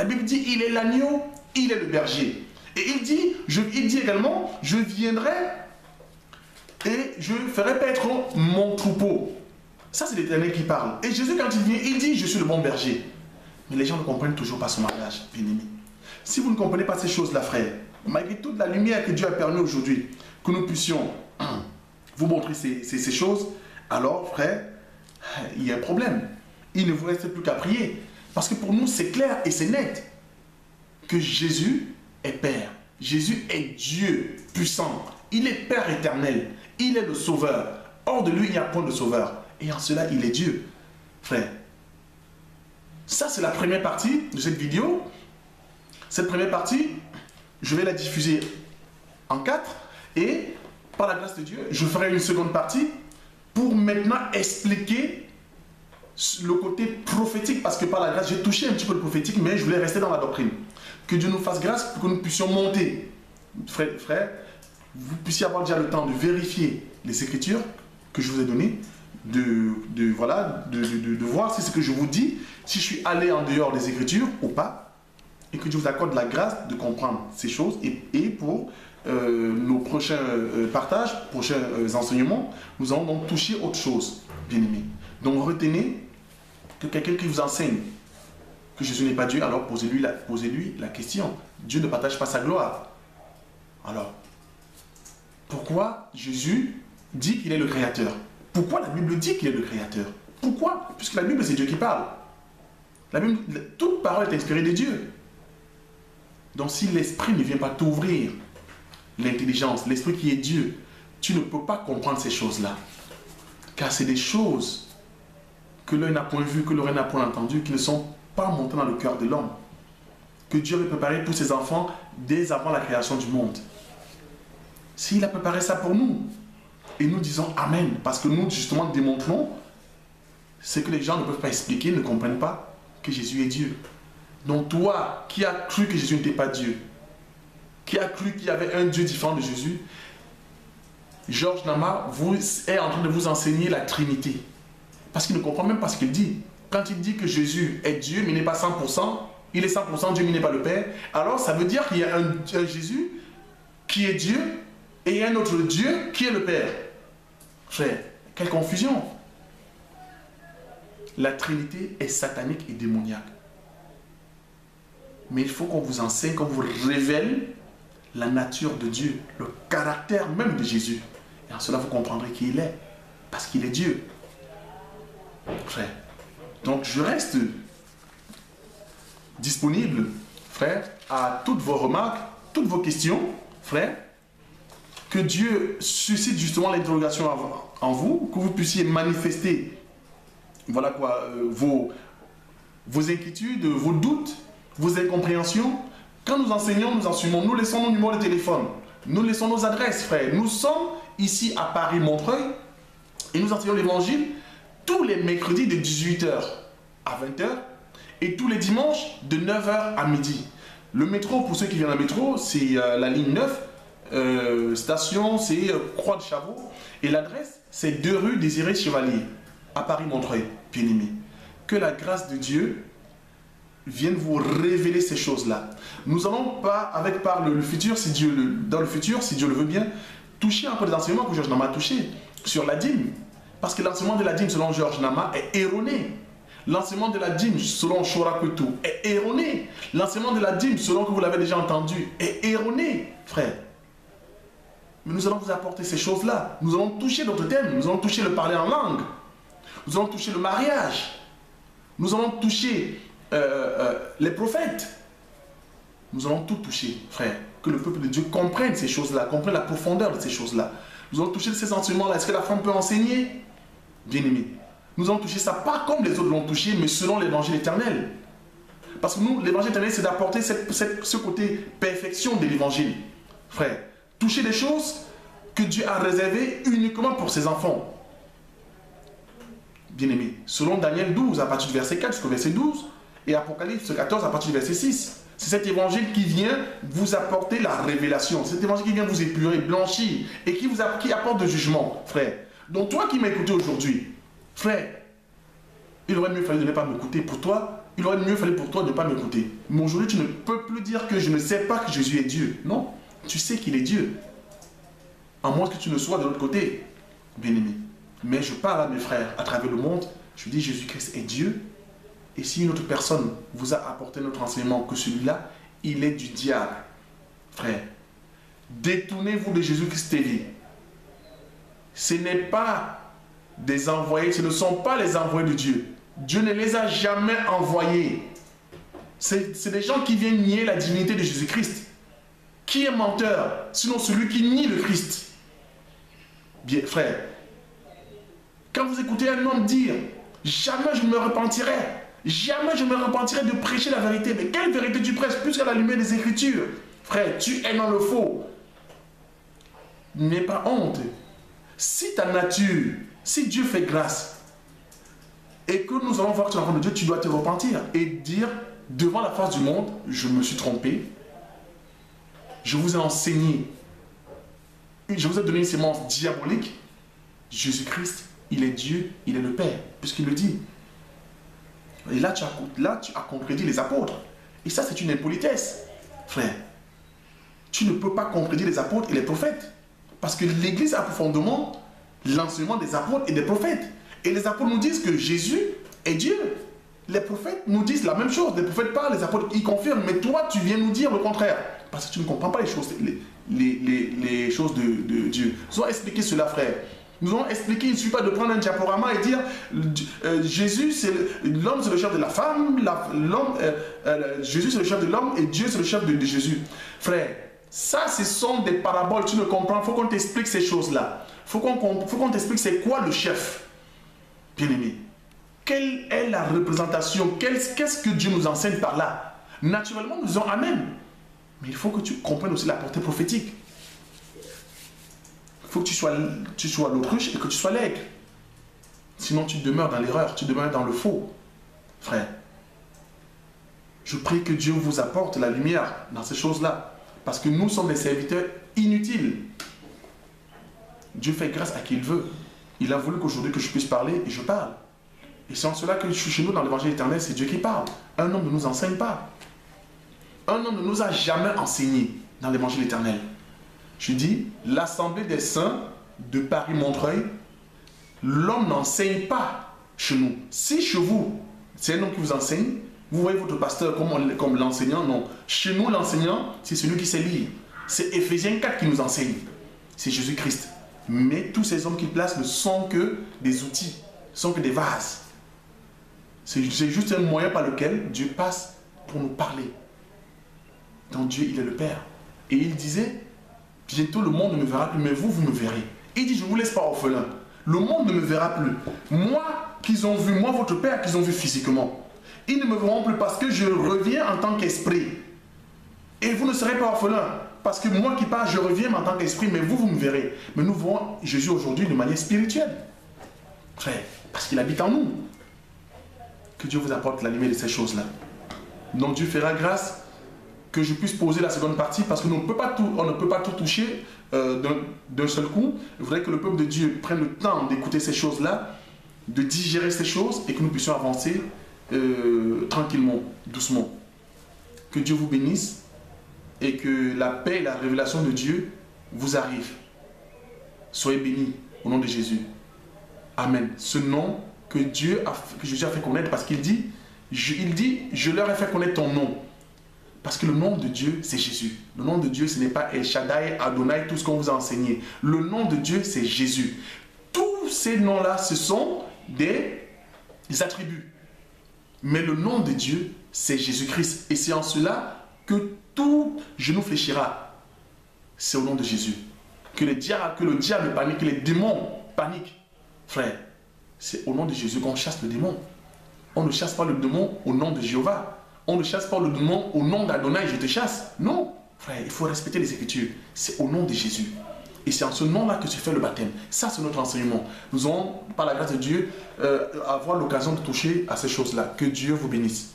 La Bible dit, il est l'agneau, il est le berger. Et il dit également, je viendrai et je ferai paître mon troupeau. Ça, c'est l'Éternel qui parle. Et Jésus, quand il vient, il dit, je suis le bon berger. Mais les gens ne comprennent toujours pas son mariage, bien-aimé. Si vous ne comprenez pas ces choses-là, frère, malgré toute la lumière que Dieu a permis aujourd'hui, que nous puissions vous montrer ces choses, alors, frère, il y a un problème. Il ne vous reste plus qu'à prier. Parce que pour nous, c'est clair et c'est net que Jésus est Père. Jésus est Dieu puissant. Il est Père éternel. Il est le Sauveur. Hors de lui, il n'y a point de Sauveur. Et en cela, il est Dieu. Frère, ça, c'est la première partie de cette vidéo. Cette première partie, je vais la diffuser en 4. Et par la grâce de Dieu, je ferai une seconde partie pour maintenant expliquer le côté prophétique. Parce que par la grâce, j'ai touché un petit peu le prophétique, mais je voulais rester dans la doctrine. Que Dieu nous fasse grâce pour que nous puissions monter. Frère, vous puissiez avoir déjà le temps de vérifier les Écritures que je vous ai données, de voir si ce que je vous dis, si je suis allé en dehors des Écritures ou pas, et que Dieu vous accorde la grâce de comprendre ces choses. Et pour nos prochains partages, prochains enseignements, nous allons donc toucher autre chose, bien-aimés. Donc retenez que quelqu'un qui vous enseigne que Jésus n'est pas Dieu, alors posez-lui la question. Dieu ne partage pas sa gloire. Alors, pourquoi Jésus dit qu'il est le Créateur? Pourquoi la Bible dit qu'il est le Créateur? Pourquoi? Puisque la Bible, c'est Dieu qui parle. La Bible, toute parole est inspirée de Dieu. Donc si l'Esprit ne vient pas t'ouvrir l'intelligence, l'Esprit qui est Dieu, tu ne peux pas comprendre ces choses-là. Car c'est des choses que l'œil n'a point vu, que l'oreille n'a point entendu, qui ne sont pas montées dans le cœur de l'homme. Que Dieu avait préparé pour ses enfants dès avant la création du monde. S'il a préparé ça pour nous, et nous disons Amen, parce que nous justement démontrons ce que les gens ne peuvent pas expliquer, ne comprennent pas, que Jésus est Dieu. Donc toi, qui as cru que Jésus n'était pas Dieu, qui a cru qu'il y avait un Dieu différent de Jésus, Georges Nama est en train de vous enseigner la Trinité. Parce qu'il ne comprend même pas ce qu'il dit. Quand il dit que Jésus est Dieu, mais il n'est pas 100%, il est 100% Dieu, mais il n'est pas le Père, alors ça veut dire qu'il y a un Jésus qui est Dieu et un autre Dieu qui est le Père. Frère, quelle confusion! La Trinité est satanique et démoniaque. Mais il faut qu'on vous enseigne, qu'on vous révèle la nature de Dieu, le caractère même de Jésus. Et en cela, vous comprendrez qui il est. Parce qu'il est Dieu. Frère. Donc, je reste disponible, frère, à toutes vos remarques, toutes vos questions, frère. Que Dieu suscite justement l'interrogation en vous, que vous puissiez manifester, voilà quoi, vos inquiétudes, vos doutes, vos incompréhensions. Quand nous enseignons, nous enseignons, nous laissons nos numéros de téléphone, nous laissons nos adresses, frère. Nous sommes ici à Paris-Montreuil et nous enseignons l'évangile tous les mercredis de 18 h à 20 h et tous les dimanches de 9 h à midi. Le métro, pour ceux qui viennent à métro, c'est la ligne 9, station, c'est Croix de Chabot et l'adresse, c'est 2 rue Désiré Chevalier à Paris-Montreuil, bien-aimé. Que la grâce de Dieu vienne vous révéler ces choses-là. Nous allons pas, par le futur, dans le futur, si Dieu le veut bien, toucher encore des enseignements que Georges Nama a touché sur la dîme. Parce que l'enseignement de la dîme selon Georges Nama est erroné. L'enseignement de la dîme selon Shora Kutu est erroné. L'enseignement de la dîme selon que vous l'avez déjà entendu est erroné, frère. Mais nous allons vous apporter ces choses-là. Nous allons toucher d'autres thèmes. Nous allons toucher le parler en langue. Nous allons toucher le mariage. Nous allons toucher les prophètes. Nous allons tout toucher, frère. Que le peuple de Dieu comprenne ces choses-là, comprenne la profondeur de ces choses-là. Nous allons toucher ces enseignements-là. Est-ce que la femme peut enseigner? Bien-aimé. Nous allons toucher ça, pas comme les autres l'ont touché, mais selon l'évangile éternel. Parce que nous, l'évangile éternel, c'est d'apporter ce côté perfection de l'évangile. Frère, toucher des choses que Dieu a réservées uniquement pour ses enfants. Bien-aimé. Selon Daniel 12, à partir du verset 4 jusqu'au verset 12, et Apocalypse 14, à partir du verset 6. C'est cet évangile qui vient vous apporter la révélation. C'est cet évangile qui vient vous épurer, blanchir, et qui apporte de jugement, frère. Donc toi qui m'as écouté aujourd'hui, frère, il aurait mieux fallu de ne pas m'écouter. Pour toi, il aurait mieux fallu pour toi de ne pas m'écouter. Mais aujourd'hui, tu ne peux plus dire que je ne sais pas que Jésus est Dieu. Non, tu sais qu'il est Dieu. À moins que tu ne sois de l'autre côté, bien-aimé. Mais je parle à mes frères à travers le monde. Je dis Jésus-Christ est Dieu. Et si une autre personne vous a apporté notre enseignement que celui-là, il est du diable. Frère, détournez-vous de Jésus-Christ TV. Ce n'est pas des envoyés, ce ne sont pas les envoyés de Dieu. Dieu ne les a jamais envoyés. C'est des gens qui viennent nier la divinité de Jésus-Christ. Qui est menteur, sinon celui qui nie le Christ? Bien, frère, quand vous écoutez un homme dire « Jamais je ne me repentirai, jamais je ne me repentirai de prêcher la vérité. » Mais quelle vérité tu prêches plus qu'à la lumière des Écritures? Frère, tu es dans le faux. N'aie pas honte. Si ta nature, si Dieu fait grâce, et que nous allons voir que tu es l'enfant de Dieu, tu dois te repentir et dire devant la face du monde, je me suis trompé, je vous ai enseigné, je vous ai donné une sémence diabolique, Jésus-Christ, il est Dieu, il est le Père, puisqu'il le dit. Et là, tu as contredit les apôtres. Et ça, c'est une impolitesse, frère. Tu ne peux pas contredire les apôtres et les prophètes. Parce que l'Église a pour fondement l'enseignement des apôtres et des prophètes. Et les apôtres nous disent que Jésus est Dieu. Les prophètes nous disent la même chose. Les prophètes parlent, les apôtres ils confirment. Mais toi, tu viens nous dire le contraire. Parce que tu ne comprends pas les choses, les choses de Dieu. Nous allons expliquer cela, frère. Nous allons expliquer, il ne suffit pas de prendre un diaporama et dire Jésus, l'homme c'est le chef de la femme, Jésus c'est le chef de l'homme et Dieu c'est le chef de Jésus. Frère, ça ce sont des paraboles, tu ne comprends, il faut qu'on t'explique ces choses-là. Il faut qu'on t'explique c'est quoi le chef. Bien-aimé, quelle est la représentation, qu'est-ce que Dieu nous enseigne par là? Naturellement, nous disons Amen. Mais il faut que tu comprennes aussi la portée prophétique. Il faut que tu sois l'autruche et que tu sois l'aigle. Sinon, tu demeures dans l'erreur, tu demeures dans le faux. Frère, je prie que Dieu vous apporte la lumière dans ces choses-là. Parce que nous sommes des serviteurs inutiles. Dieu fait grâce à qui il veut. Il a voulu qu'aujourd'hui que je puisse parler et je parle. Et c'est en cela que je suis chez nous dans l'évangile éternel, c'est Dieu qui parle. Un homme ne nous enseigne pas. Un homme ne nous a jamais enseigné dans l'évangile éternel. Je dis, l'assemblée des saints de Paris-Montreuil, l'homme n'enseigne pas chez nous. Si chez vous, c'est un homme qui vous enseigne, vous voyez votre pasteur comme l'enseignant, non. Chez nous, l'enseignant, c'est celui qui sait lire. C'est Éphésiens 4 qui nous enseigne. C'est Jésus-Christ. Mais tous ces hommes qu'il place ne sont que des outils, ne sont que des vases. C'est juste un moyen par lequel Dieu passe pour nous parler. Donc Dieu, il est le Père. Et il disait, bientôt le monde ne me verra plus, mais vous, vous me verrez. Il dit, je ne vous laisse pas orphelin. Le monde ne me verra plus. Moi, qu'ils ont vu, moi, votre Père, qu'ils ont vu physiquement. Ils ne me verront plus parce que je reviens en tant qu'esprit. Et vous ne serez pas orphelin. Parce que moi qui parle, je reviens en tant qu'esprit, mais vous, vous me verrez. Mais nous voyons Jésus aujourd'hui de manière spirituelle. Frère, parce qu'il habite en nous. Que Dieu vous apporte la lumière de ces choses-là. Donc Dieu fera grâce que je puisse poser la seconde partie parce qu'on ne peut pas tout toucher d'un seul coup. Il faudrait que le peuple de Dieu prenne le temps d'écouter ces choses-là, de digérer ces choses et que nous puissions avancer tranquillement, doucement. Que Dieu vous bénisse et que la paix et la révélation de Dieu vous arrivent. Soyez bénis au nom de Jésus. Amen. Ce nom que Jésus a fait connaître parce qu'il dit, je leur ai fait connaître ton nom. Parce que le nom de Dieu, c'est Jésus. Le nom de Dieu, ce n'est pas El Shaddai, Adonai, tout ce qu'on vous a enseigné. Le nom de Dieu, c'est Jésus. Tous ces noms-là, ce sont des attributs. Mais le nom de Dieu, c'est Jésus-Christ. Et c'est en cela que tout genou fléchira. C'est au nom de Jésus. Que le diable panique, que les démons paniquent. Frère, c'est au nom de Jésus qu'on chasse le démon. On ne chasse pas le démon au nom de Jéhovah. On ne chasse pas le démon au nom d'Adonai, je te chasse. Non, frère, il faut respecter les Écritures. C'est au nom de Jésus. Et c'est en ce nom-là que tu fais le baptême. Ça, c'est notre enseignement. Nous allons, par la grâce de Dieu, avoir l'occasion de toucher à ces choses-là. Que Dieu vous bénisse.